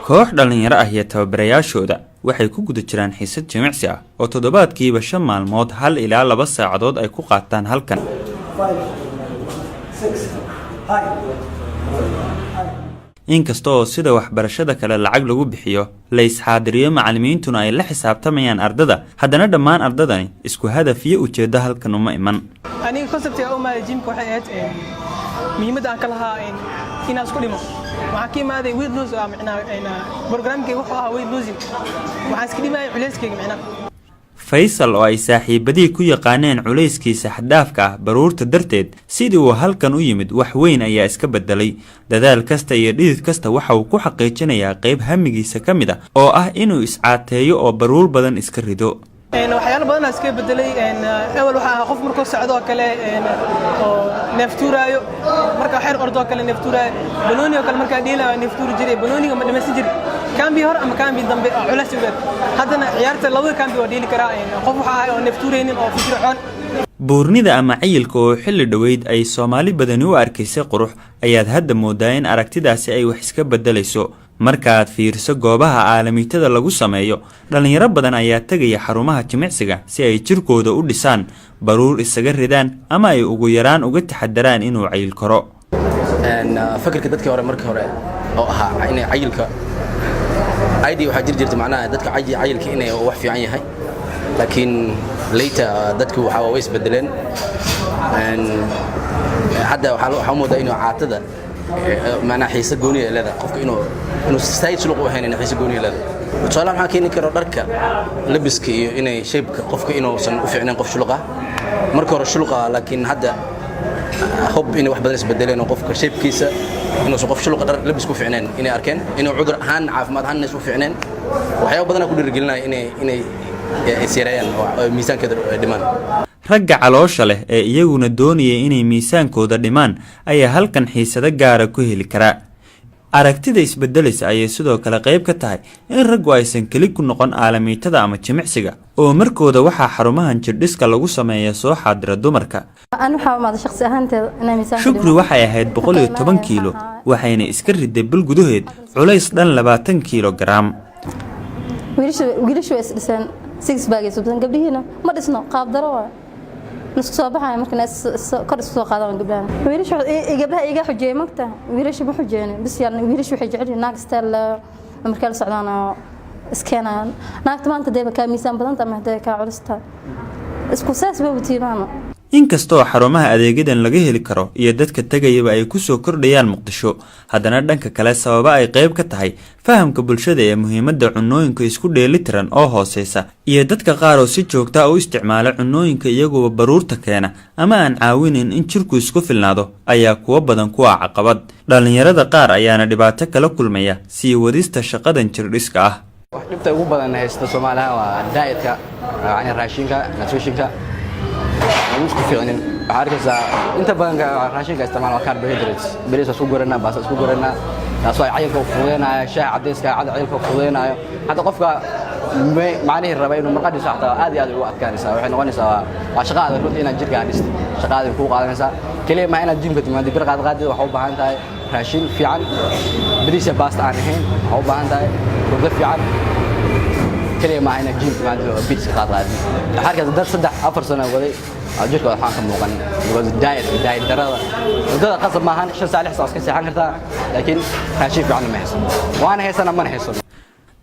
koox dhalinyaro ah iyo tababarayaashooda waxay ku guda jiraan xiisad jimicsi ah oo toddobaadkiiba 5 maalmood 1 ilaa 2 saacadood ay ku qaataan halkan. inkasta oo sida waxbarashada kale lacag lagu bixiyo la isxaadiriyo macallimiintuna ay la xisaabtamayaan ardada, haddana dhammaan ardadani isku hadaf iyo ujeedo halkan uma iman. aniga conceptiga oo maay gym waxay ahayd muhiimada aan ka lahaa in aan isku dhimo waxa ka imaaday weight loss programkayga wuxuu ahaa weight losing waxaan iska dhimayay culeyskayga macnaha. Faisal oo ay saaxiibadii ku yaqaaneen culeyskiisa xad-dhaafka ah baruurta darteed sidii uu halkan u yimid wax weyn ayaa iska bedelay. dadaal kasta iyo dhidid kasta waxa uu ku xaqiijinayaa qayb hamigiisa ka mid ah oo ah inuu iscaateeyo oo baruur badan iska rido. waxyaalo badan iska bedelay awal waxa qof markuu socdo kale oo neeftuuraayo marka xeer ordo kale neeftuuraayo banooni oo kale marka dhiilaa neeftuur jiray banooniga ma dhimaysan jiray kambi hor ama kambi dambe culays u gaar haddana ciyaarta labada kambi waa dhiili karaa qof waxa ah oo neeftuureynin oo firfircoon. buurnida ama cayilka oo xilli dhaweyd ay Soomaali badani u arkaysay qurux ayaad hadda moodaa in aragtidaasi ay wax iska bedelayso. marka aad fiiriso goobaha caalamiitada lagu sameeyo dhalinyaro badan ayaa tagaya xarumaha jimicsiga si ay jirkooda u dhisaan, baruur isaga ridaan ama ay ugu yaraan uga taxadaraan inuu cayil karo. fakirka dadka hore markii hore oo ahaa inay cayilka aydi waxa jirta macnaha dadka cayilka inay wax fiican yahay, laakiin later dadku waxa way isbedeleen hadda waxa moodaa inuu caatada macnaha xiisa gooni ah leedahay qofka inuu style sulq u ahayn xiisa gooni ah leedahay. tusaale maxaa keeni karo dharka labiska iyo inay shape qofka inuusan u fiicnayn qof shuluqa marka hore shuluqa, laakiin hadda hob inay wax badan isbedeleen oo qofka shape-kiisa inuusan qof shuluqa dhar labis ku fiicnayn inay arkeen inuu cudur ahaan caafimaad ahaan isu fiicnayn waxyaabo badan ku dhiirigelinaya inay isyareeyaan oo miisaankeeda dhimaan. ragga caloosha leh ee iyaguna doonaya inay miisaankooda dhimaan ayaa halkan xiisado gaara ku heli karaa. aragtida isbedelaysa ayay sidoo kale qayb ka tahay in raggu aysan keli ku noqon caalamiitada ama jimicsiga oo markooda waxaa xarumahan jirdhiska lagu sameeyaa soo xaadira dumarka. shukri waxay ahayd 110 kiilo waxayna iska riday bil gudaheed culays dhan 20 kilogram. wiilashu way isdhiseen 6 baagay subsan gabdhihiina ma dhisno qaab daro waa نسخ صباحا يمكن كرس سوق هذا من قبلنا ويرش قبلها إيجا حجة مقطع ويرش بحجة بس يعني ويرش حجة ناقص تل أمريكا السعودية إسكان ناقص ما أنت دايما كميسان بدن تما هذا كعرستها إسكوساس بوتيرانا. inkastoo xarumaha adeegyadan laga heli karo iyo dadka tagayaba ay ku soo kordhayaan Muqdisho, haddana dhanka kale sababa ay qayb ka tahay fahamka bulshada ee muhiimadda cunooyinka isku dheelitiran oo hooseysa iyo dadka qaar oo si joogto ah u isticmaala cunooyinka iyagoo baruurta keena ama aan caawinin in jirku isku filnaado ayaa kuwa badan ku caqabad. dhalinyarada qaar ayaana dhibaato kala kulmaya sii wadista shaqadan jirdhiska ah. wax dhibta ugu badan haysta Soomaaliya waa dietka, yani raashinka, nutritionka isku fiicnin. waxa arkaysa inta badan raashinka isticmaal carbohydrates bariis isku gorana baas isku gorana taasoo ay cayilka fududeenayo shaah cadeyska cayilka fududeenayo hadda qofka macnaheedu raba inuu marqadiisa xataa aad iyo aad ugu adkaanaysa waxay noqonaysaa waa shaqo adag runtii inaad jirka dhisto shaqada ku qaadanaysa kaliya ma inaad jimka timaado bir qaadid waxa u baahan tahay raashin fiican bariis baasta aan ahayn waxa u baahan tahay rugo fiican kaliya ma inaad jimka timaado bariis qaadid harkaas dar 3-4 sano waday jirka waxaan ka muuqan diet darada wadada qasab ma ahan 5 saac 6 saac iska seexan kartaa laakiin raashin fiican ma haysan waana haysan ma haysan.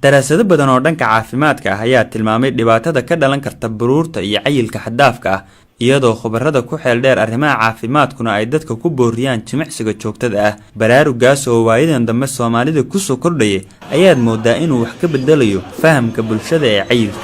daraasado badan oo dhanka caafimaadka ah ayaa tilmaamay dhibaatada ka dhalan karta baruurta iyo cayilka xad-dhaafka ah iyadoo khubarada ku xeel dheer arrimaha caafimaadkuna ay dadka ku booriyaan jimicsiga joogtada ah. baraarugaas oo waayadan dambe Soomaalida ku soo kordhayay ayaad moodaa inuu wax ka bedelayo fahamka bulshada ee cayilka.